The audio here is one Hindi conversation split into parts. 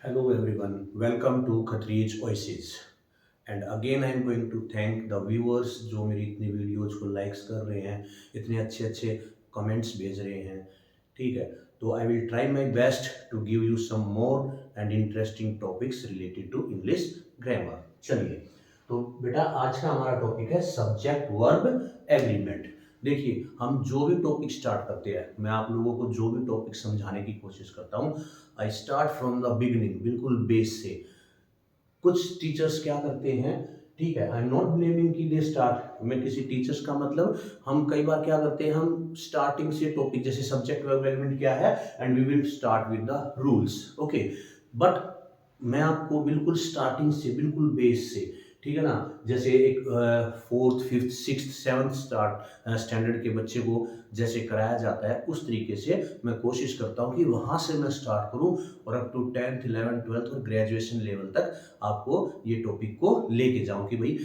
Hello everyone, welcome to Khatrij's Voices. And again I am going to thank the viewers जो मेरी इतनी वीडियोज को लाइक्स कर रहे हैं, इतने अच्छे अच्छे कमेंट्स भेज रहे हैं। ठीक है, तो I will try my best to give you some more and interesting topics related to English grammar. चलिए, तो बेटा आज का हमारा टॉपिक है सब्जेक्ट वर्ब एग्रीमेंट। देखिए, हम जो भी टॉपिक स्टार्ट करते हैं, मैं आप लोगों को जो भी टॉपिक समझाने की कोशिश करता हूँ, I start from the beginning, बिल्कुल बेस से। कुछ टीचर्स क्या करते हैं, ठीक है, आई एम नॉट ब्लेमिंग कि दे स्टार्ट, मैं किसी टीचर्स का मतलब, हम कई बार क्या करते हैं, हम स्टार्टिंग से टॉपिक जैसे सब्जेक्ट वर्ब एग्रीमेंट क्या है and we will start with the rules. Okay, but मैं आपको बिल्कुल स्टार्टिंग से, बिल्कुल बेस से, ठीक है ना, जैसे एक fourth fifth sixth seventh standard के बच्चे को जैसे कराया जाता है, उस तरीके से मैं कोशिश करता हूँ कि वहाँ से मैं स्टार्ट करूँ और up to 10th 11th 12th और ग्रेजुएशन लेवल तक आपको ये टॉपिक को लेके जाऊँ कि भाई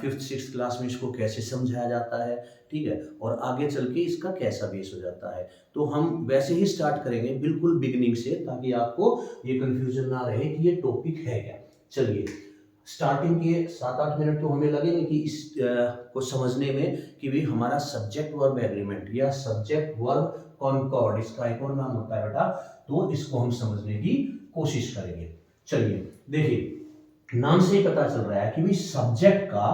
फिफ्थ सिक्स क्लास में इसको कैसे समझाया जाता है, ठीक है, और आगे चल के इसका कैसा बेस हो जाता है। तो हम वैसे ही स्टार्ट करेंगे बिल्कुल बिगिनिंग से, ताकि आपको ये कंफ्यूजन ना रहे कि ये टॉपिक है क्या। चलिए, स्टार्टिंग के 7-8 मिनट तो हमें लगेंगे कि इस को समझने में कि भाई हमारा सब्जेक्ट वर्ब एग्रीमेंट या सब्जेक्ट वर्ब कॉनकॉर्ड, इसका एक और नाम होता है बेटा, तो इसको हम समझने की कोशिश करेंगे। चलिए देखिए, नाम से ही पता चल रहा है कि भाई सब्जेक्ट का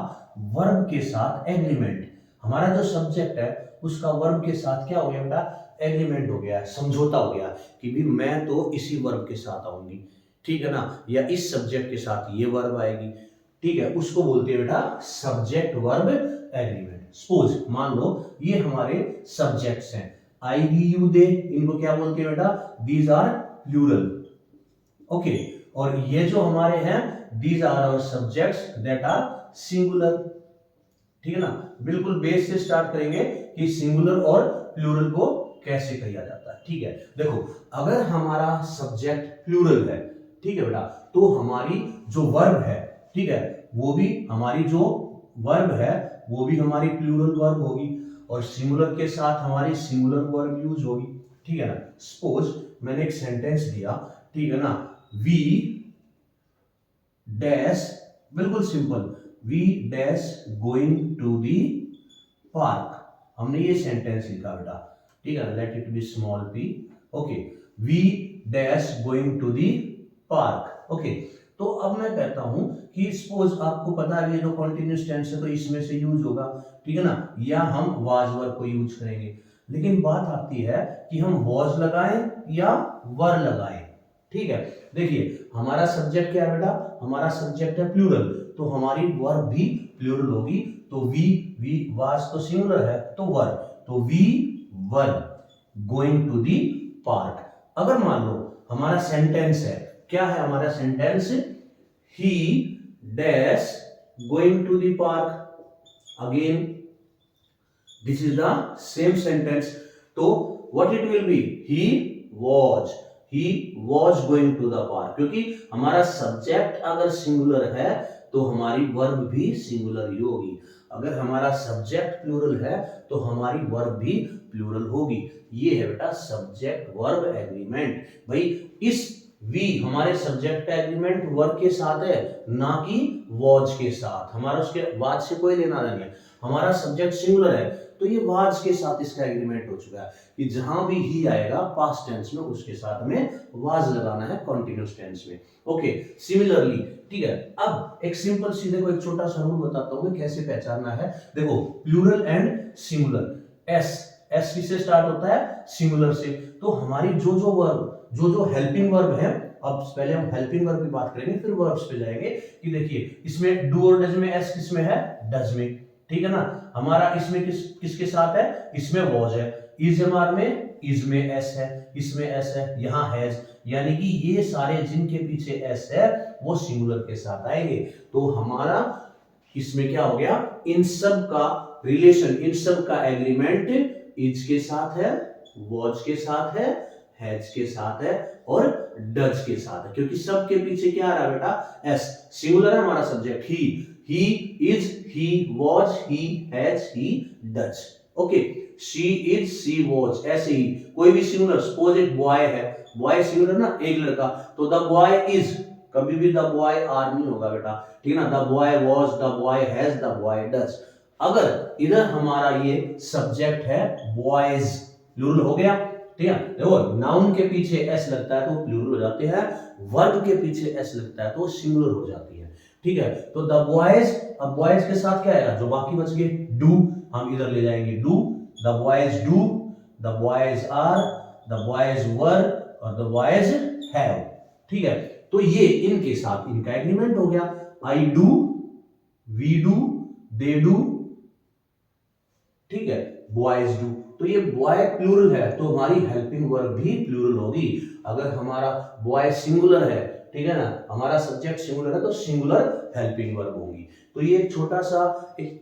वर्ब के साथ एग्रीमेंट, हमारा जो सब्जेक्ट है उसका वर्ब के साथ क्या हो गया बेटा, एग्रीमेंट हो गया, समझौता हो गया कि भाई मैं तो इसी वर्ब के साथ आऊंगी, ठीक है ना, या इस सब्जेक्ट के साथ ये वर्ब आएगी, ठीक है, उसको बोलते हैं बेटा सब्जेक्ट वर्ब एग्रीमेंट। सपोज मान लो ये हमारे सब्जेक्ट्स हैं, आई वी यू दे, इनको क्या बोलते हैं बेटा, दीज आर प्लूरल। ओके, और ये जो हमारे हैं, these are our subjects that are singular. ठीक है ना, बिल्कुल बेस से स्टार्ट करेंगे कि सिंगुलर और प्लूरल को कैसे किया जाता है। ठीक है, देखो, अगर हमारा सब्जेक्ट प्लूरल है, ठीक है बेटा, तो हमारी जो वर्ब है, ठीक है, वो भी हमारी जो वर्ब है वो भी हमारी प्लूरल वर्ब होगी, और सिंगुलर के साथ हमारी सिंगुलर वर्ब यूज होगी। ठीक है ना, सपोज मैंने एक सेंटेंस दिया, ठीक है ना, वी डैश, बिल्कुल simple, we dash going to the park, हमने ये सेंटेंस लिखा बेटा, ठीक है, let it be small P. Okay, we dash going to the park. Okay, तो अब मैं कहता हूं कि सपोज आपको पता है ये जो कॉन्टिन्यूअस टेंस है तो इसमें से यूज होगा, ठीक है ना, या हम वाज वर्ब को यूज करेंगे। लेकिन बात आती है कि हम वाज लगाएं या वर लगाएं। ठीक है, देखिए हमारा सब्जेक्ट क्या है बेटा, हमारा सब्जेक्ट है प्लूरल, तो हमारी वर्ब भी प्लूरल होगी। तो वी वाज तो सिंगुलर है, तो वर, तो we were going to the park. अगर मान लो हमारा सेंटेंस है, क्या है हमारा sentence, he dash going to the park, again this is the same sentence, तो what it will be, he was going to the park, क्योंकि हमारा सब्जेक्ट अगर सिंगुलर है तो हमारी वर्ब भी सिंगुलर ही होगी। अगर हमारा सब्जेक्ट प्लूरल है तो हमारी वर्ब भी प्लूरल होगी। ये है बेटा सब्जेक्ट वर्ब एग्रीमेंट। भाई इस वी हमारे सब्जेक्ट का एग्रीमेंट वर्ब के साथ है, ना कि वॉज के साथ। हमारा उसके वाज से कोई लेना नहीं है, हमारा सब्जेक्ट सिंगुलर है तो ये वाज के साथ इसका एग्रीमेंट हो चुका है कि जहां भी ही आएगा पास्ट टेंस में उसके साथ हमें वाज लगाना है कॉन्टिन्यूअस टेंस में। ओके, सिमिलरली, ठीक है, अब एक सिंपल सी, देखो एक छोटा सा रूल बताता हूं मैं कैसे पहचानना है। देखो plural and singular, S S किससे स्टार्ट होता है, सिंगुलर से, तो हमारी जो जो वर्ब, जो जो हेल्पिंग वर्ब है, अब पहले हम हेल्पिंग वर्ब की बात करेंगे फिर वर्ब्स पे जाएंगे, कि देखिए इसमें डू और डज में एस किसमें है, डज में, ठीक है ना, हमारा इसमें किसके साथ है, इसमें वॉज है, इज एमआर में इज में एस है, इसमें एस है, यहां हैज, यानी कि ये सारे जिनके पीछे एस है वो सिंगुलर के साथ आएंगे। तो हमारा इसमें क्या हो गया, इन सब का रिलेशन, इन सब का एग्रीमेंट इज के साथ है, वॉज के साथ है, हैज के साथ है और डज के साथ है, क्योंकि सब के पीछे क्या आ रहा है बेटा, एस, सिंगुलर है हमारा subject, he is, he was, he has, he does। Okay, she is, she was, ऐसे ही कोई भी सिंगुलर, सपोज एक बॉय है, बॉय सिंगुलर ना, एक लड़का, तो द बॉय इज, कभी भी द बॉय आर नहीं होगा बेटा, ठीक है ना, the boy was, the boy has, the boy does. अगर इधर हमारा ये सब्जेक्ट है बॉयज, प्लूरल हो गया, ठीक है। देखो नाउन के पीछे एस लगता है तो प्लूरल हो जाते हैं, वर्ब के पीछे एस लगता है तो सिंगुलर हो जाती है, ठीक है। तो द बॉयज, अब बॉयज के साथ क्या आएगा, जो बाकी बच गए, डू, हम इधर ले जाएंगे do, the boys do, the boys are, the boys were और द बॉयज हैव, ठीक है। तो ये इनके साथ इनका एग्रीमेंट हो गया, I do, we do, they do, ठीक है, बॉयज डू। तो ये बॉय प्लूरल है तो हमारी हेल्पिंग वर्ब भी प्लूरल होगी। अगर हमारा बॉय सिंगुलर है, ठीक है ना, हमारा सब्जेक्ट सिंगुलर है तो सिंगुलर हेल्पिंग वर्ब होगी। तो ये एक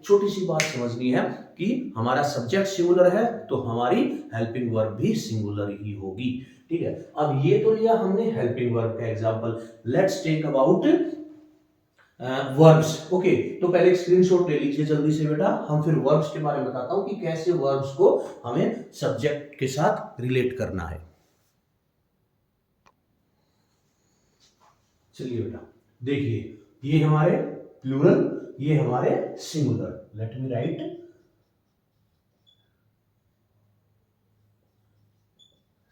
छोटी सी बात समझनी है कि हमारा सब्जेक्ट सिंगुलर है तो हमारी हेल्पिंग वर्ब भी सिंगुलर ही होगी, ठीक है। अब ये तो लिया हमने हेल्पिंग वर्ब का example, let's take about verbs. Okay, तो पहले एक स्क्रीनशॉट ले लीजिए जल्दी से बेटा, हम फिर वर्ब्स के बारे में बताता हूं कि कैसे वर्ब्स को हमें सब्जेक्ट के साथ रिलेट करना है। चलिए बेटा देखिए, ये हमारे प्लूरल, ये हमारे singular, let me right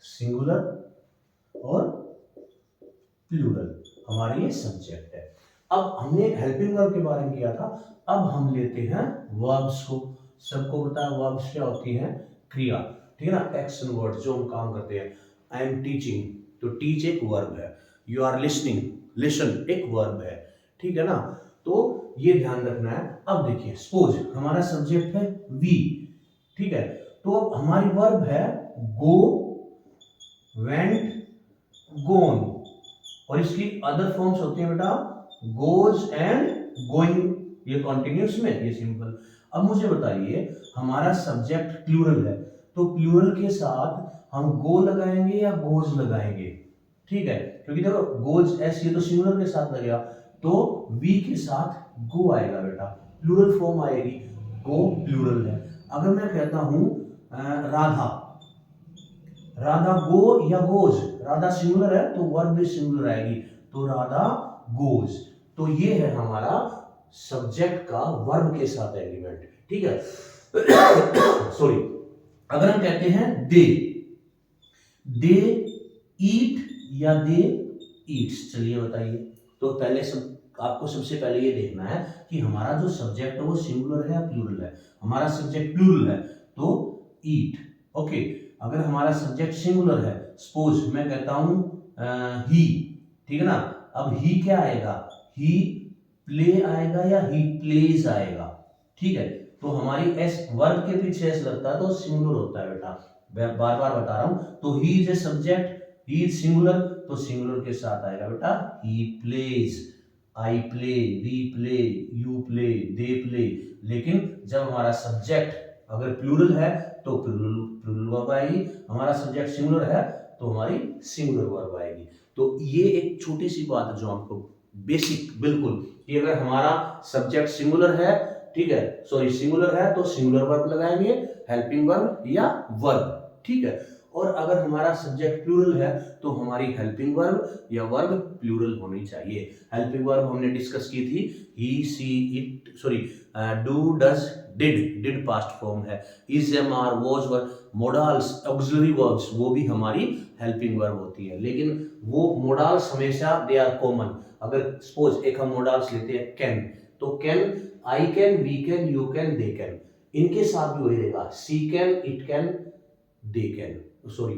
singular और प्लूरल, हमारे ये सब्जेक्ट है। अब हमने हेल्पिंग वर्ब के बारे में किया था, अब हम लेते हैं वर्ब्स को। सबको पता है वर्ब्स क्या होती हैं, क्रिया, ठीक है ना, एक्शन वर्ड जो हम काम करते हैं। आई एम टीचिंग, तो टीच एक वर्ब है, यू आर लिसनिंग, लिसन एक वर्ब है, ठीक है ना। तो ये ध्यान रखना है। अब देखिए सपोज हमारा सब्जेक्ट है वी, ठीक है, तो अब हमारी वर्ब है गो, वेंट, गोन, और इसकी अदर फॉर्म्स होती हैं बेटा गोज एंड गोइंग, ये कॉन्टिन्यूस में, ये सिंपल। अब मुझे बताइए हमारा सब्जेक्ट प्लूरल है तो प्लूरल के साथ हम गो लगाएंगे या गोज लगाएंगे, ठीक है, क्योंकि देखो गोज एस ये तो सिंगुलर के साथ लगेगा, तो वी के साथ गो आएगा बेटा, प्लूरल फॉर्म आएगी, गो प्लूरल है। अगर मैं कहता हूं राधा, राधा गो या गोज, राधा सिंगुलर है तो वर्ब भी सिंगुलर आएगी, तो राधा गोज। तो ये है हमारा सब्जेक्ट का वर्ब के साथ एग्रीमेंट, ठीक है। सॉरी, अगर हम कहते हैं दे, दे ईट या दे ईट्स, चलिए बताइए। तो पहले आपको सबसे पहले ये देखना है कि हमारा जो सब्जेक्ट है वो सिंगुलर है या प्लूरल है। हमारा सब्जेक्ट प्लूरल है तो ईट, ओके। अगर हमारा सब्जेक्ट सिंगुलर है, सपोज मैं कहता हूं ही, ठीक है ना, अब ही क्या आएगा, ही प्ले आएगा या ही प्लेज आएगा, ठीक है। तो हमारी एस वर्ब के पीछे एस लगता है तो सिंगुलर होता है बेटा, मैं बार बार बता रहा हूं। तो he is a subject, he is singular, तो सिंगुलर के साथ आएगा बेटा he plays, I play, we play, you play, they play. लेकिन जब हमारा सब्जेक्ट अगर प्लूरल है तो प्लूरल वर्ब आएगी, हमारा सब्जेक्ट सिंगुलर है तो हमारी सिंगुलर वर्ब आएगी। तो ये एक छोटी सी बात है जो आपको बेसिक बिल्कुल, कि अगर हमारा सब्जेक्ट सिंगुलर है, ठीक है, सॉरी सिंगुलर है तो सिंगुलर वर्ब लगाएंगे, हेल्पिंग वर्ब या वर्ब, ठीक है। और अगर हमारा सब्जेक्ट प्लूरल है तो हमारी हेल्पिंग वर्ब या वर्ब प्लूरल होनी चाहिए। हेल्पिंग वर्ब हमने डिस्कस की थी, he, she, it, sorry do, does, did past form है, is, am, are, was, were, modals, auxiliary verbs, वो भी हमारी हेल्पिंग वर्ब होती है। लेकिन वो मोडाल्स हमेशा दे आर कॉमन। अगर सपोज एक हम मोडाल्स लेते हैं कैन, तो can, I can, we can, you can, they can, इनके साथ भी वही रहेगा, she can, it can, they can, sorry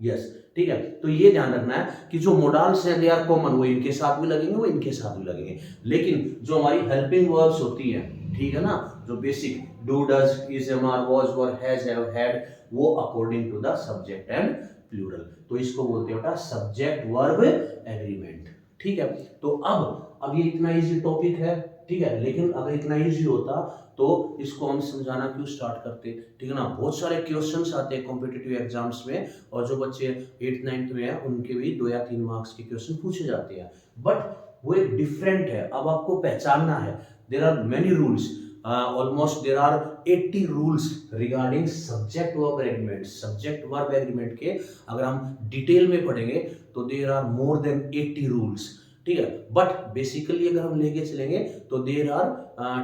yes, ठीक है। तो ये ध्यान रखना है कि जो मोडाल्स हैं दे आर कॉमन, वो इनके साथ भी लगेंगे, वो इनके साथ भी लगेंगे। लेकिन जो हमारी हेल्पिंग वर्ब्स होती हैं, ठीक है ना, जो basic do, does, is, am, are, was, were, has, have, had, वो according to the subject and plural, तो इसको बोलते हैं बेटा सब्जेक्ट वर्ब एग्रीमेंट, ठीक है। तो अब ये इतना इजी टॉपिक है, ठीक है, लेकिन अगर इतना इजी होता तो इसको हम समझाना क्यों स्टार्ट करते, ठीक है ना। बहुत सारे क्वेश्चंस आते हैं कॉम्पिटिटिव एग्जाम्स में, और जो बच्चे 8th 9th में हैं उनके भी 2 या 3 मार्क्स के क्वेश्चन पूछे जाते हैं, बट वो एक डिफरेंट है। अब आपको पहचानना है, there are many rules. Almost there are 80 rules regarding subject verb agreement. Subject verb agreement के अगर हम डिटेल में पढ़ेंगे तो there are more than 80 rules, ठीक है। बट बेसिकली अगर हम लेके चलेंगे तो there are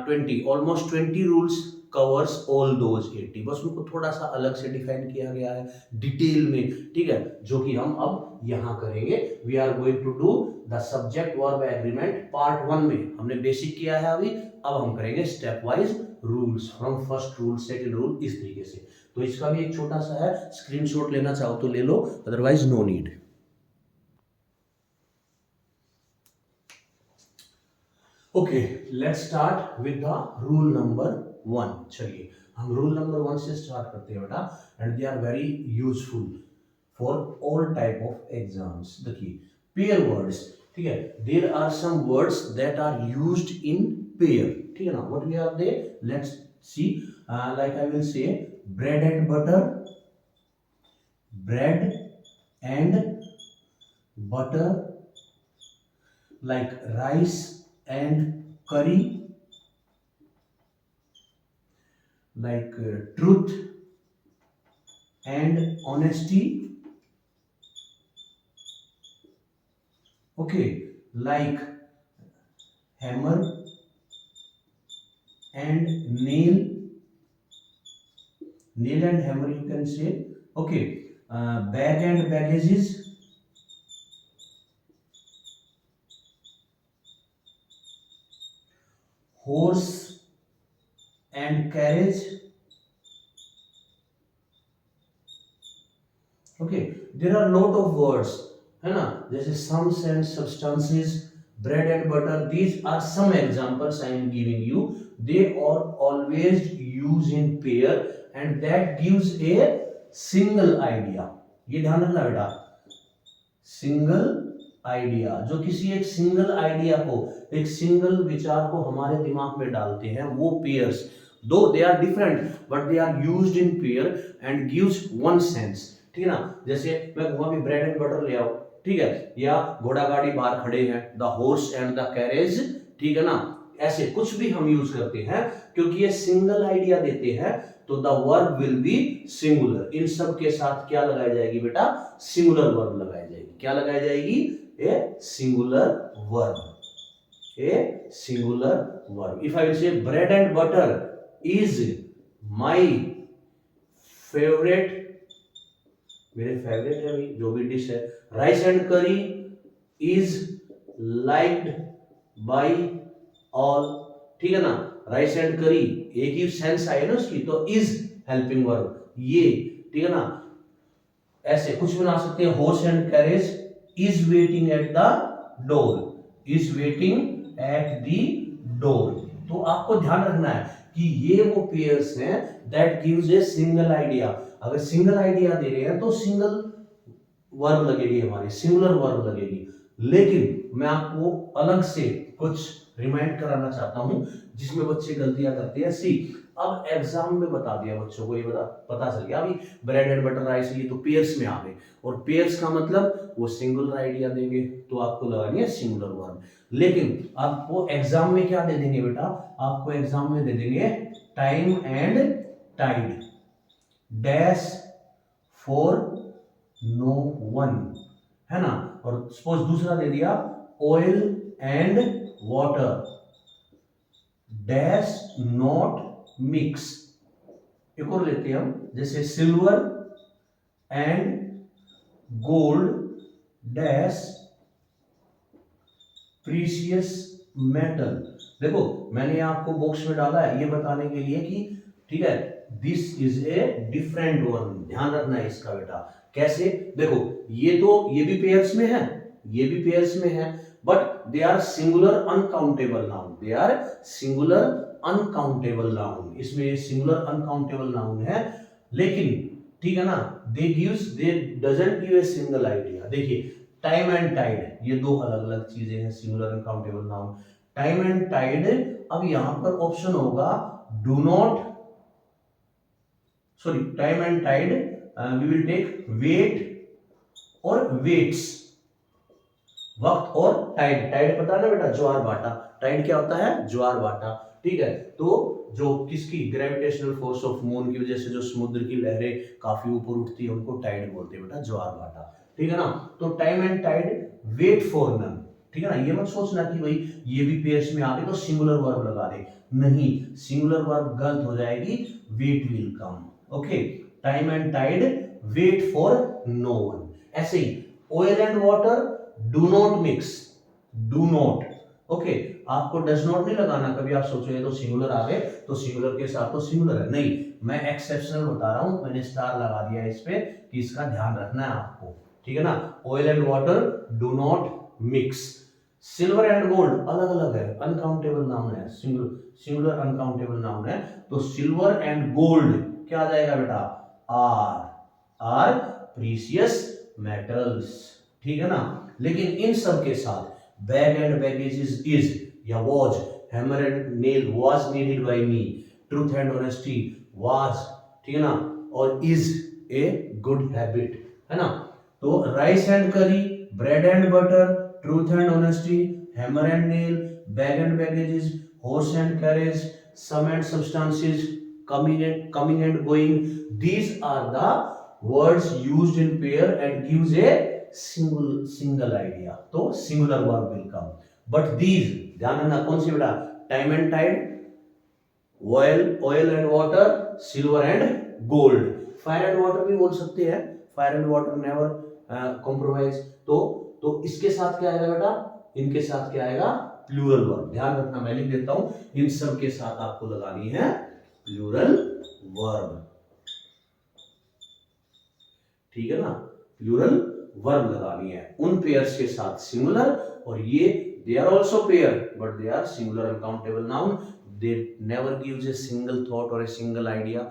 20 almost 20 rules covers all those 80, बस उनको थोड़ा सा अलग से डिफाइन किया गया है डिटेल में, ठीक है, जो कि हम अब यहां करेंगे। We are going to do the subject verb agreement part 1 में हमने बेसिक किया है अभी, अब हम करेंगे step wise rules from first rule second rule, इस तरीके से। तो इसका भी एक छोटा सा है, स्क्रीनशॉट लेना चाहो तो ले लो, otherwise no need. Okay, let's start with the rule number 1। चलिए हम रूल नंबर 1 से स्टार्ट करते हैं बेटा, and they are very useful for all type of exams. देखिए पेयर वर्ड्स, ठीक है, there are some words that are used in pair, ठीक है ना। What we are they, let's see, like I will say bread and butter, bread and butter, like rice and curry, like truth and honesty, okay, like hammer and nail, nail and hammer you can say, okay, bag and baggages, horse and carriage, okay, there are lot of words, है ना, जैसे sums and substances, bread and butter, these are some examples I am giving you, they are always used in pair and that gives a single idea। ये ध्यान रखना बेटा, सिंगल आइडिया, जो किसी एक सिंगल आइडिया को, एक सिंगल विचार को हमारे दिमाग में डालते हैं, वो pairs, though they are different but they are used in pair and gives one sense, ठीक है ना। जैसे मैं कहूंगा भी ब्रेड एंड बटर ले आओ, ठीक है, या घोड़ा गाड़ी बाहर खड़े हैं, the horse and the carriage, ठीक है ना, ऐसे कुछ भी हम यूज करते हैं क्योंकि ये सिंगल आइडिया देते हैं, तो the verb will be singular. इन सब के साथ क्या लगाई जाएगी बेटा, सिंगुलर वर्ब लगाई जाएगी। क्या लगाई जाएगी, a singular verb, a singular verb। If I will say bread and butter is my favorite, मेरे फेवरेट है भाई जो भी डिश है। राइस एंड करी इज लाइक्ड बाय ऑल, ठीक है ना, राइस एंड करी एक ही सेंस आए ना उसकी, तो इज हेल्पिंग वर्ब ये, ठीक है ना। ऐसे कुछ बना सकते हैं, horse and carriage is waiting at the door, is waiting at the door. तो आपको ध्यान रखना है कि ये वो पेयर्स हैं that gives a single idea. अगर सिंगल आइडिया दे रहे हैं तो सिंगल वर्ब लगेगी हमारी, सिंगुलर वर्ब लगेगी। लेकिन मैं आपको अलग से कुछ रिमाइंड कराना चाहता हूं जिसमें बच्चे गलतियां करते हैं। सी, अब एग्जाम में बता दिया बच्चों को, ये पता चल गया अभी ब्रेड एंड बटर राइस, ये तो पेयर्स में आ गए, और पेयर्स का मतलब वो सिंगुलर आइडिया देंगे तो आपको लगानी है सिंगुलर वर्ब। लेकिन आपको एग्जाम में क्या दे देंगे बेटा, आपको एग्जाम में दे देंगे time and tide dash for no one, है ना। और सपोज दूसरा दे दिया oil and water dash not mix. एक और लेते हैं हम, जैसे silver and gold dash precious metal. देखो मैंने आपको बॉक्स में डाला है ये बताने के लिए कि ठीक है this is a different one, ध्यान रखना है इसका बेटा। कैसे, देखो ये भी पेयर्स में है, ये भी पेयर्स में है, but they are singular uncountable noun, they are singular uncountable noun. इसमें ये सिंगुलर अनकाउंटेबल नाउन है, लेकिन ठीक है ना, they doesn't give a single idea. देखिए टाइम एंड टाइड ये दो अलग अलग चीजें हैं, singular uncountable noun. Time and tide, अब यहां पर ऑप्शन होगा do not, sorry time and tide we will take wait और वेट्स, वक्त और टाइड। टाइड पता है ना बेटा, ज्वार भाटा। टाइड क्या होता है, ज्वार भाटा, ठीक है। तो जो किसकी ग्रेविटेशनल फोर्स ऑफ मून की वजह से जो समुद्र की लहरें काफी ऊपर उठती है उनको टाइड बोलते हैं बेटा, ज्वार भाटा, ठीक है ना। तो time and tide wait for none, ठीक है ना। ये मत सोचना कि भाई ये भी पेयर्स में आ गए तो सिंगुलर वर्ब लगा दे, नहीं, सिंगुलर वर्ब गलत हो जाएगी, wait will come. Okay, time and tide wait for no one. ऐसे ही oil and water do not mix, do not, okay, आपको डज नॉट नहीं लगाना। कभी आप सोचो ये तो सिंगुलर आ गए तो सिंगुलर के साथ तो सिंगुलर है, नहीं, मैं एक्सेप्शनल बता रहा हूं, मैंने स्टार लगा दिया इस पे कि इसका ध्यान रखना है आपको, ठीक है ना। Oil and water do not mix. Silver and gold अलग अलग है, अनकाउंटेबल नाउन है, सिंगुलर अनकाउंटेबल नाउन है। तो सिल्वर एंड गोल्ड क्या आ जाएगा बेटा, आर प्रीशियस मेटल्स, ठीक है ना। लेकिन इन सब के साथ बैग एंड बैगेजेस इज या was, hammer and nail was needed bye me, truth and honesty was, ठीक है ना, और इज ए गुड हैबिट, है ना। तो rice and curry, bread and butter, truth and honesty, hammer and nail, bag and baggages, horse and carriage, sum and substances, coming and going, these are the words used in pair and gives a single idea, तो singular verb will come, but these ध्यान रखना कौन सी बेटा, time and tide, oil and water, silver and gold, fire and water भी बोल सकते हैं, fire and water never compromise। तो इसके साथ क्या आएगा बेटा, इनके साथ क्या आएगा, प्लूरल वर्ब। ध्यान रखना, मैं लिख देता हूं, इन सब के साथ आपको लगानी है प्लूरल वर्ब, ठीक है ना, प्लूरल वर्ब लगानी है उन पेयर्स के साथ सिंगुलर, और ये they are also pair but they are singular uncountable noun, they never gives a single thought और ए सिंगल आइडिया।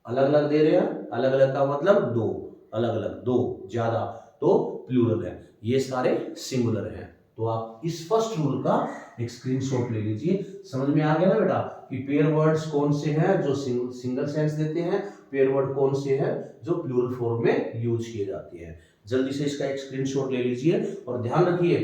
अलग अलग दे रहे हैं, अलग अलग का मतलब दो, अलग अलग दो ज्यादा, तो प्लूरल है, ये सारे सिंगुलर हैं। तो आप इस फर्स्ट रूल का एक स्क्रीनशॉट ले लीजिए। समझ में आ गया ना बेटा कि पेयर वर्ड्स कौन से हैं जो सिंगल सेंस देते हैं, पेयर वर्ड कौन से हैं जो प्लूरल फॉर्म में यूज किए जाते हैं। जल्दी से इसका एक स्क्रीनशॉट ले लीजिए और ध्यान रखिए,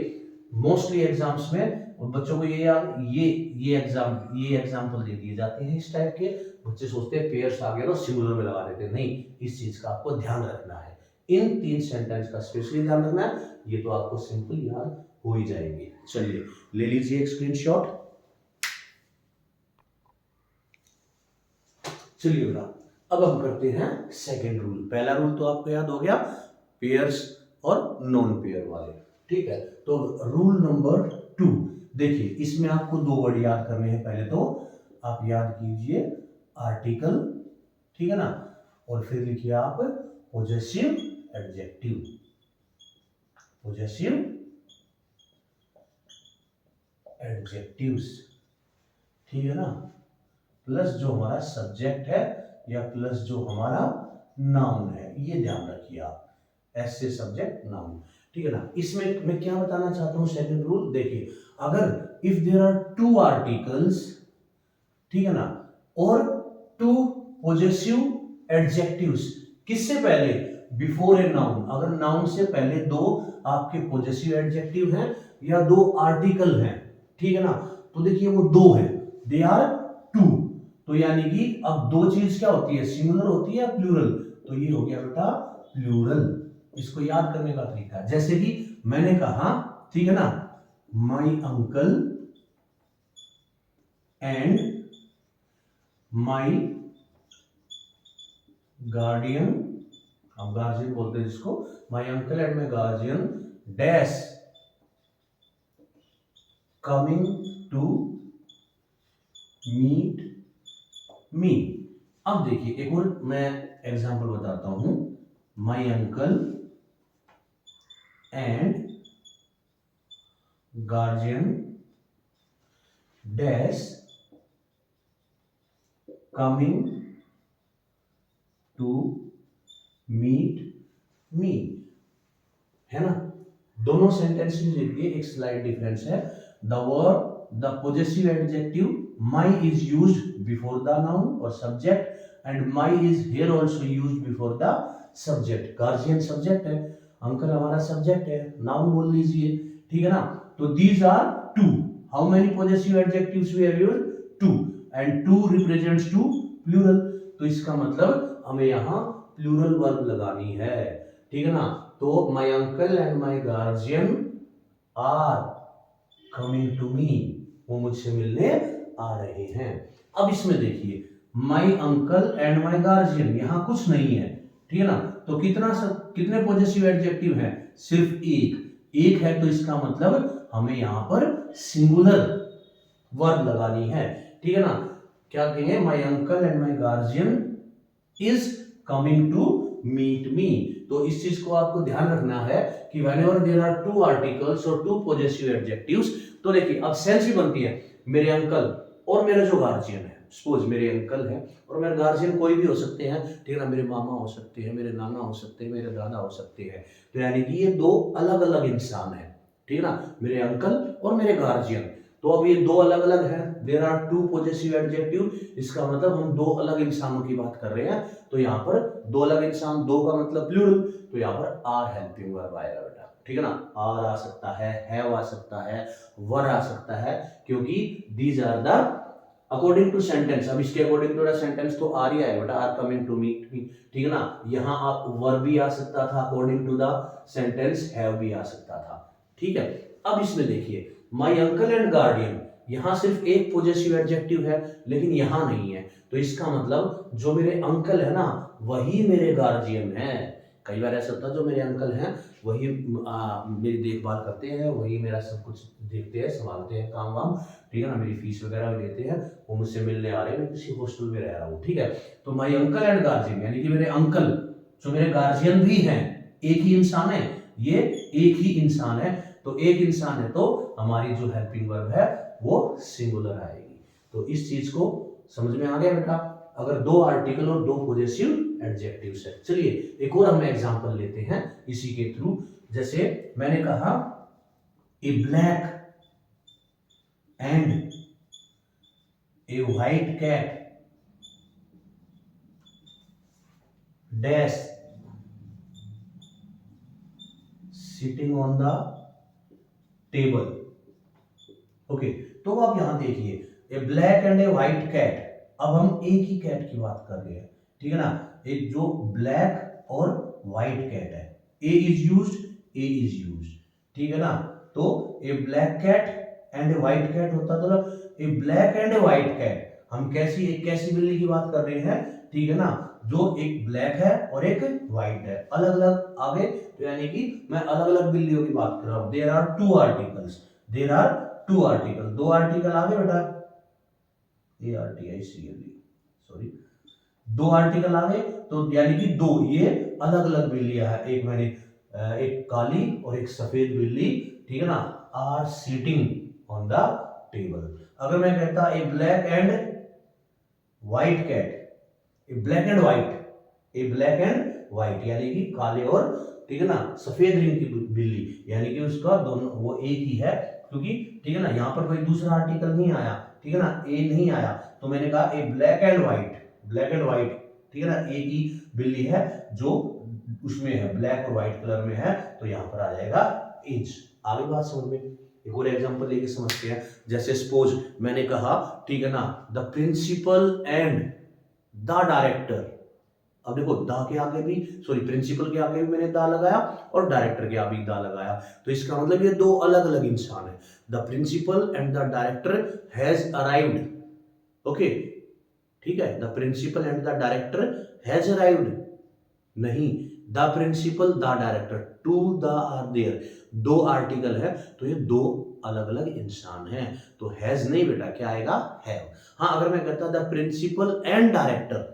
मोस्टली एग्जाम्स में बच्चों को ये एग्जाम्पल दे दिए जाते हैं इस टाइप के, बच्चे सोचते हैं पेयर्स आ गए तो सिंगुलर में लगा देते हैं, नहीं, इस चीज का आपको ध्यान रखना है, इन 3 सेंटेंस का स्पेशली ध्यान रखना है, ये तो आपको सिंपल याद हो ही जाएंगे। चलिए ले लीजिए एक स्क्रीनशॉट। चलिए बेटा अब हम करते हैं सेकंड रूल। पहला रूल तो आपको याद हो गया, पेयर्स और नॉन पेयर वाले, ठीक है। तो रूल नंबर 2 देखिए, इसमें आपको 2 वर्ड याद करने हैं। पहले तो आप याद कीजिए आर्टिकल, ठीक है ना, और फिर लिखिए आप पोजेसिव एडजेक्टिव, पोजेसिव एडजेक्टिव्स, ठीक है ना, प्लस जो हमारा सब्जेक्ट है या प्लस जो हमारा नाउन है, ये ध्यान रखिए आप, ऐसे सब्जेक्ट नाउन, ठीक है ना। इसमें मैं क्या बताना चाहता हूं, सेकंड रूल देखिए, अगर इफ देयर आर 2 आर्टिकल्स, ठीक है ना, और 2 पॉजेसिव एडजेक्टिव्स, किससे पहले, बिफोर ए नाउन, अगर नाउन से पहले 2 आपके पॉजेसिव एडजेक्टिव हैं या 2 आर्टिकल हैं, ठीक है ना, तो देखिए वो 2 है, दे आर 2, तो यानी कि अब 2 चीज क्या होती है, सिंगुलर होती है या प्लूरल, तो ये हो गया बेटा प्लूरल। इसको याद करने का तरीका, जैसे कि मैंने कहा, ठीक है ना, my uncle and my guardian, हम गार्जियन बोलते हैं जिसको, my uncle and my guardian dash coming to meet me. अब देखिए एक और मैं एग्जांपल बताता हूं, my uncle and guardian dash coming to meet me, है ना। दोनों सेंटेंस में देखिए एक स्लाइड डिफरेंस है, the possessive adjective my is used before the noun or subject and my is here also used before the subject। guardian subject है, अंकल हमारा सब्जेक्ट है, नाउन बोल लीजिए, ठीक है ना। तो these are 2, how many possessive adjectives we have used, 2, and two represents to plural. तो इसका मतलब हमें यहाँ प्लूरल वर्ब लगानी है, ठीक है ना। तो my uncle and my guardian are coming to me, वो मुझसे मिलने आ रहे हैं। अब इसमें देखिए my uncle and my guardian, यहां कुछ नहीं है, ठीक है ना। तो कितने पॉजेसिव एडजेक्टिव हैं? सिर्फ एक है। तो इसका मतलब हमें यहां पर सिंगुलर वर्ब लगानी है, ठीक है ना। क्या कहेंगे? My uncle and my guardian is coming to meet me. तो इस चीज को आपको ध्यान रखना है कि whenever there are two articles और टू पॉजेसिव एडजेक्टिव्स, तो देखिए अब सेंस भी बनती है, मेरे अंकल और मेरा जो गार्जियन है। सपोज मेरे अंकल हैं और मेरे गार्जियन कोई भी हो सकते हैं, ठीक है ना। मेरे मामा हो सकते हैं, मेरे नाना हो सकते हैं, मेरे दादा हो सकते हैं। तो यानी कि ये दो अलग अलग इंसान हैं, ठीक है ना, मेरे अंकल और मेरे गार्जियन। तो अब ये दो अलग अलग हैं, there are two possessive adjective. इसका मतलब हम दो अलग इंसानों की बात कर रहे हैं। तो यहाँ पर दो अलग इंसान, दो का मतलब प्लूरल, तो यहाँ पर आर हेल्पिंग वर्ब आएगा बेटा, ठीक है ना। आर आ सकता है, हैव आ सकता है, वर आ सकता है, क्योंकि these are the according to sentence. अब इसके अकॉर्डिंग टू द सेंटेंस तो आर ही आएगा बेटा, are coming to meet me, ठीक है ना। यहाँ आप वर भी आ सकता था, according to the sentence have भी आ सकता था, ठीक है। अब इसमें देखिए माय अंकल एंड गार्डियन, यहां सिर्फ एक पॉजेसिव एडजेक्टिव है, लेकिन यहां नहीं है। तो इसका मतलब जो मेरे अंकल है ना, वही मेरे गार्जियन है। कई बार ऐसा होता है जो मेरे अंकल हैं वही मेरी देखभाल करते हैं, वही मेरा सब कुछ देखते हैं, संभालते हैं, काम वाम, ठीक है ना। मेरी फीस वगैरह भी देते हैं, वो मुझसे मिलने आ रहे हैं, मैं किसी हॉस्टल में रह रहा हूँ, ठीक है। तो माय अंकल एंड गार्जियन यानी कि मेरे अंकल जो मेरे गार्जियन भी हैं, एक ही इंसान है, ये एक ही इंसान है। तो एक इंसान है तो हमारी जो हेल्पिंग वर्ब है वो सिंगुलर आएगी। तो इस चीज को समझ में आ गया बेटा, अगर दो आर्टिकल और दो पॉजेसिव एडजेक्टिव्स है। चलिए एक और हम एग्जांपल लेते हैं इसी के थ्रू। जैसे मैंने कहा a black and a white cat dash sitting on the table. Okay, तो आप यहां देखिए a black and a white cat. अब हम एक ही कैट की बात कर रहे हैं, ठीक है ना। एक जो ब्लैक और व्हाइट कैट है, ए इज यूज्ड, ठीक है ना। तो a black cat and a white cat होता तो a black and a white cat, हम कैसी बिल्ली की बात कर रहे हैं, ठीक है ना, जो एक ब्लैक है और एक व्हाइट है, अलग अलग आगे। तो यानी कि मैं अलग अलग बिल्लियों की बात कर रहा हूं। There are two articles, two article, दो आर्टिकल आ गए बेटा, ARTICLE, सॉरी, दो आर्टिकल आ गए। तो यानी कि दो ये अलग अलग बिल्लियां हैं, एक मैंने एक काली और एक सफेद बिल्ली, ठीक है ना, are sitting on the table. अगर मैं कहता a black and white cat, a black and white, a black and white यानी कि काले और, ठीक है ना, सफेद रंग की बिल्ली, यानी कि उसका दोनों वो एक ही है, क्योंकि ठीक है ना यहाँ पर कोई दूसरा आर्टिकल नहीं आया, ठीक है ना, ए नहीं आया। तो मैंने कहा ए ब्लैक एंड व्हाइट, ठीक है ना, एक ही बिल्ली है जो उसमें है, ब्लैक और व्हाइट कलर में है, तो यहाँ पर आ जाएगा इज। आगे बात समझ में। एक और एग्जांपल लेके समझते हैं। जैसे सपोज मैंने कहा, ठीक है ना, the principal and the director. अब देखो दा के आगे भी, सॉरी, प्रिंसिपल के आगे भी मैंने दा लगाया और डायरेक्टर के आगे भी दा लगाया। तो इसका मतलब ये दो अलग अलग इंसान है। The principal and the director has arrived. Okay, ठीक है, the principal and the director has arrived नहीं, the principal the director, two the are there, दो आर्टिकल है, तो ये दो अलग अलग इंसान हैं। तो हैज नहीं बेटा, क्या आएगा? हैव। हाँ, अगर मैं कहता the principal and director,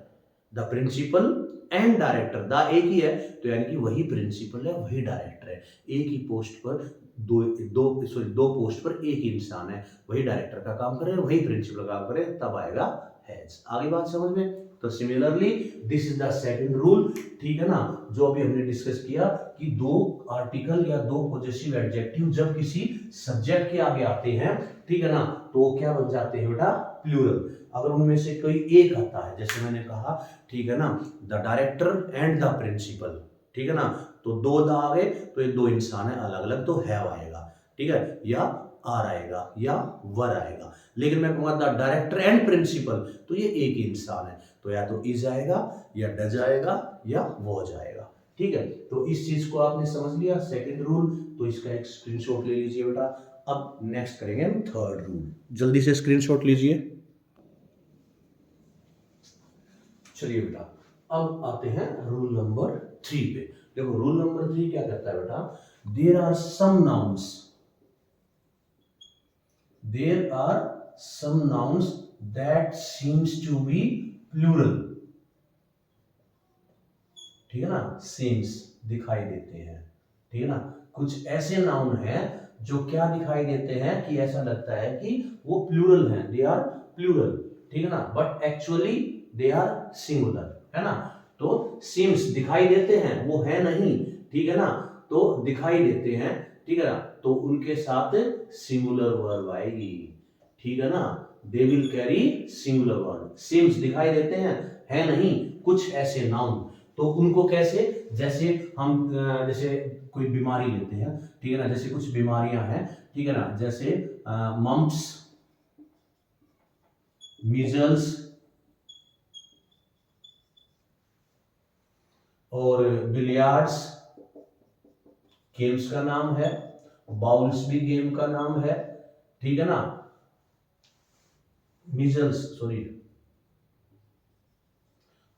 the principal and director, the एक ही है, तो यानी कि वही प्रिंसिपल है वही डायरेक्टर है। एक ही पोस्ट पर दो पोस्ट पर एक ही इंसान है, वही डायरेक्टर का काम करे, वही प्रिंसिपल का काम करे, तब आएगा हैज। आगे बात समझ में। तो similarly this is the second rule, ठीक है ना, जो अभी हमने डिस्कस किया कि दो आर्टिकल या दो पॉजेसिव एडजेक्टिव जब किसी सब्जेक्ट के आगे आते हैं, ठीक है ना, तो वो क्या बन जाते हैं बेटा? प्लूरल। अगर उनमें से कोई एक आता है, जैसे मैंने कहा, ठीक है ना, the director and the principal, ठीक है ना, तो दो द आ गए, तो ये दो इंसान है अलग अलग, तो हैव आएगा, ठीक है। या आर आएगा या वर आएगा। लेकिन मैं कहूँगा द डायरेक्टर एंड प्रिंसिपल, तो ये एक ही इंसान है, तो या तो इज आएगा या डज आएगा या वॉज आएगा। ठीक है, तो इस चीज को आपने समझ लिया सेकंड रूल, तो इसका एक स्क्रीनशॉट ले लीजिए बेटा। अब नेक्स्ट करेंगे हम थर्ड रूल, जल्दी से स्क्रीनशॉट लीजिए। चलिए बेटा, अब आते हैं रूल नंबर 3 पे। देखो रूल नंबर 3 क्या कहता है बेटा, there are some nouns that seems to be plural. ठीक है ना, सीम्स दिखाई देते हैं, ठीक है ना, कुछ ऐसे नाउन हैं जो क्या दिखाई देते हैं कि ऐसा लगता है कि वो प्लूरल हैं, दे आर प्लूरल, ठीक है ना, but actually they are singular, है ना। तो सीम्स दिखाई देते हैं, वो है नहीं, ठीक है ना, तो दिखाई देते हैं, ठीक है ना, तो उनके साथ सिंगुलर वर्ब आएगी, ठीक है ना, they will carry singular verb. Seems दिखाई देते हैं, है नहीं, कुछ ऐसे नाउन, तो उनको कैसे, जैसे हम जैसे कोई बीमारी लेते हैं, ठीक है ना, जैसे कुछ बीमारियां हैं, ठीक है ना, जैसे मम्प्स, मीजल्स और बिलियर्ड्स गेम्स का नाम है, बाउल्स भी गेम का नाम है, ठीक है ना, measles sorry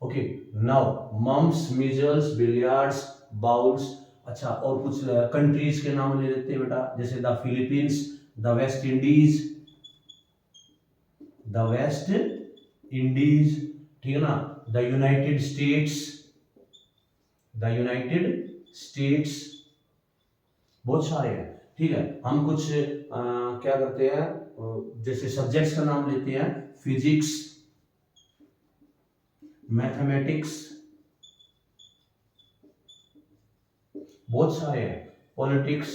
okay, now mumps, measles, billiards, bowls. अच्छा, और कुछ कंट्रीज के नाम ले लेते हैं बेटा, जैसे the Philippines, the West Indies, ठीक है ना, द यूनाइटेड स्टेट्स, बहुत सारे हैं, ठीक है। हम कुछ क्या करते हैं, जैसे सब्जेक्ट्स का नाम लेते हैं, फिजिक्स, मैथमेटिक्स, बहुत सारे हैं, पॉलिटिक्स,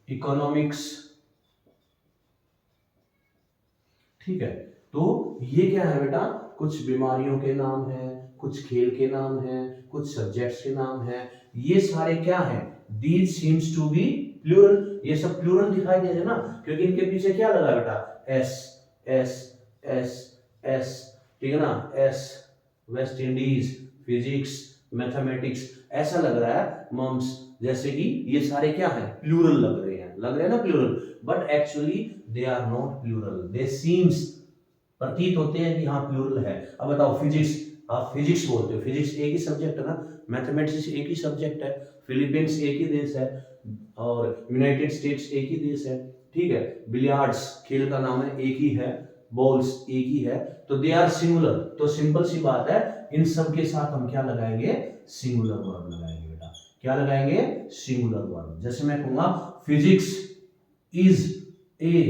इकोनॉमिक्स, ठीक है। तो ये क्या है बेटा, कुछ बीमारियों के नाम है, कुछ खेल के नाम है, कुछ सब्जेक्ट्स के नाम है, ये सारे क्या है, these seems to be plural, ये सब प्लूरल दिखाई दे रहे हैं ना, क्योंकि इनके पीछे क्या लगा बेटा, एस एस एस एस, ठीक है ना, S, West Indies, physics, mathematics, ऐसा लग रहा है मम्स, जैसे कि ये सारे क्या है, प्लूरल लग रहे हैं ना plural, but actually they are not plural, they seems, प्रतीत होते हैं कि हाँ प्लूरल है। अब बताओ फिजिक्स, आप फिजिक्स बोलते हो, फिजिक्स एक ही सब्जेक्ट है ना, मैथमेटिक्स एक ही सब्जेक्ट है, फिलीपींस एक ही देश है, और यूनाइटेड स्टेट्स एक ही देश है, ठीक है, बिलियर्ड्स खेल का नाम है, एक ही है, बॉल्स एक ही है, तो दे आर सिंगुलर, तो सिंपल सी बात है, इन सब के साथ हम क्या लगाएंगे, सिंगुलर वर्ब लगाएंगे बेटा, क्या लगाएंगे, सिंगुलर वर्ब। जैसे मैं कहूंगा physics is a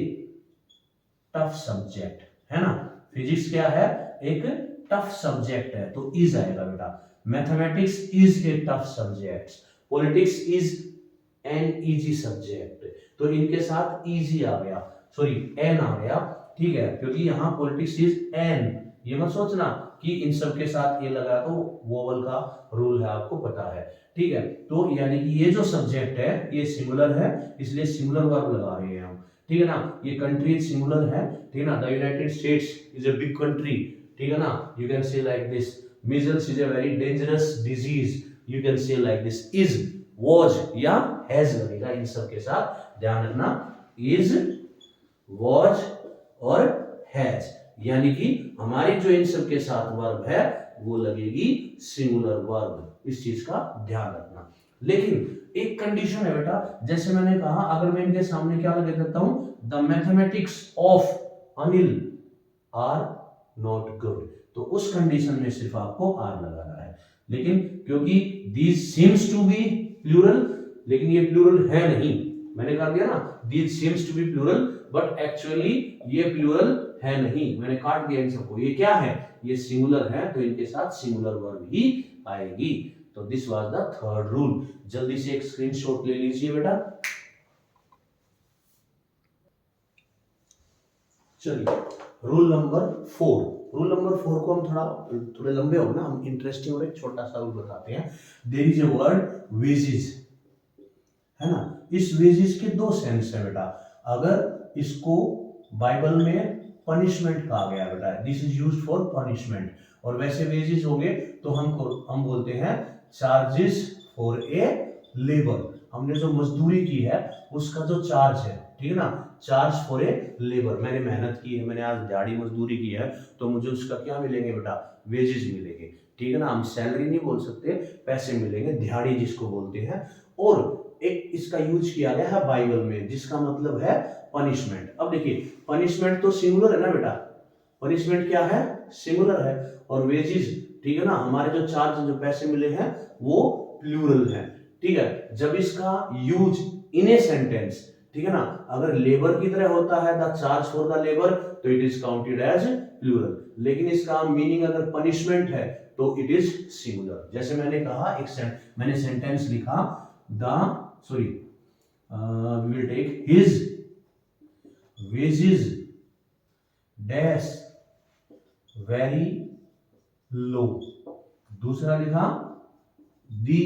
tough subject, है ना, फिजिक्स क्या है, एक टफ सब्जेक्ट है, तो इज आएगा बेटा। Mathematics is a tough subject, politics is an easy subject, तो इनके साथ इजी आ गया, सॉरी एन आ गया, ठीक है, क्योंकि यहाँ पॉलिटिक्स इज एन, ये मत सोचना कि इन सब के साथ ये लगा तो वोवल का रूल है, आपको पता है, ठीक है। तो यानी कि ये जो सब्जेक्ट है ये सिंगुलर है, इसलिए सिंगुलर वर्ब लगा रहे हैं हम, ठीक है ना, ये कंट्री सिंगुलर है, ठीक है ना, the United states is a big country, ठीक है ना, you can say like this, measles is a very dangerous disease, you can say like this, is, was या हैज लगेगा, इन सब के साथ ध्यान रखना, इज, वॉज और हैज, यानी कि हमारी जो इन सब के साथ वर्ब है वो लगेगी सिंगुलर वर्ब, इस चीज का ध्यान रखना। लेकिन एक कंडीशन है बेटा, जैसे मैंने कहा अगर मैं इनके सामने क्या लगा देता हूं, the mathematics of Anil are not good, तो उस कंडीशन में सिर्फ आपको आर लगाना है, लेकिन क्योंकि these seems to be plural, लेकिन ये प्लूरल है नहीं, मैंने कहा दिया ना, these seems to be plural, but actually ये प्लूरल है नहीं, मैंने काट दिया इन सबको, ये क्या है, ये सिंगुलर है, तो इनके साथ सिंगुलर वर्ब ही आएगी। तो this was the third rule, जल्दी से एक स्क्रीनशॉट ले लीजिए बेटा। चलिए रूल नंबर 4, रूल नंबर 4 को हम थोड़े लंबे हो ना, हम इंटरेस्टिंग और एक छोटा सा रूल बताते हैं। There is a word wages, है ना, इस वेजेस के दो सेंस है बेटा, अगर इसको बाइबल में पनिशमेंट कहा गया बेटा, this is used for punishment, और वैसे वेजेस हो गए तो हम बोलते हैं चार्जेस फॉर ए लेबर। हमने जो मजदूरी की है उसका जो चार्ज है, ठीक है ना, चार्ज फॉर ए लेबर, मैंने मेहनत की है, मैंने आज दिहाड़ी मजदूरी की है, तो मुझे उसका क्या मिलेंगे बेटा, वेजेस मिलेंगे, ठीक है ना। हम सैलरी नहीं बोल सकते, पैसे मिलेंगे, दिहाड़ी जिसको बोलते हैं। और एक इसका यूज किया गया है बाइबल में जिसका मतलब है पनिशमेंट। अब देखिए पनिशमेंट तो सिंगुलर है ना बेटा, पनिशमेंट क्या है, सिंगुलर है, और वेजेस, ठीक है ना, हमारे जो चार्ज जो पैसे मिले हैं वो प्लूरल है, ठीक है। जब इसका यूज इन ए सेंटेंस, ठीक है ना, अगर लेबर की तरह होता है the charge for the labour, तो it is counted as plural, लेकिन इसका मीनिंग अगर पनिशमेंट है तो इट इज सिंगुलर। जैसे मैंने कहा मैंने सेंटेंस लिखा we will take his wages dash very low. दूसरा लिखा दी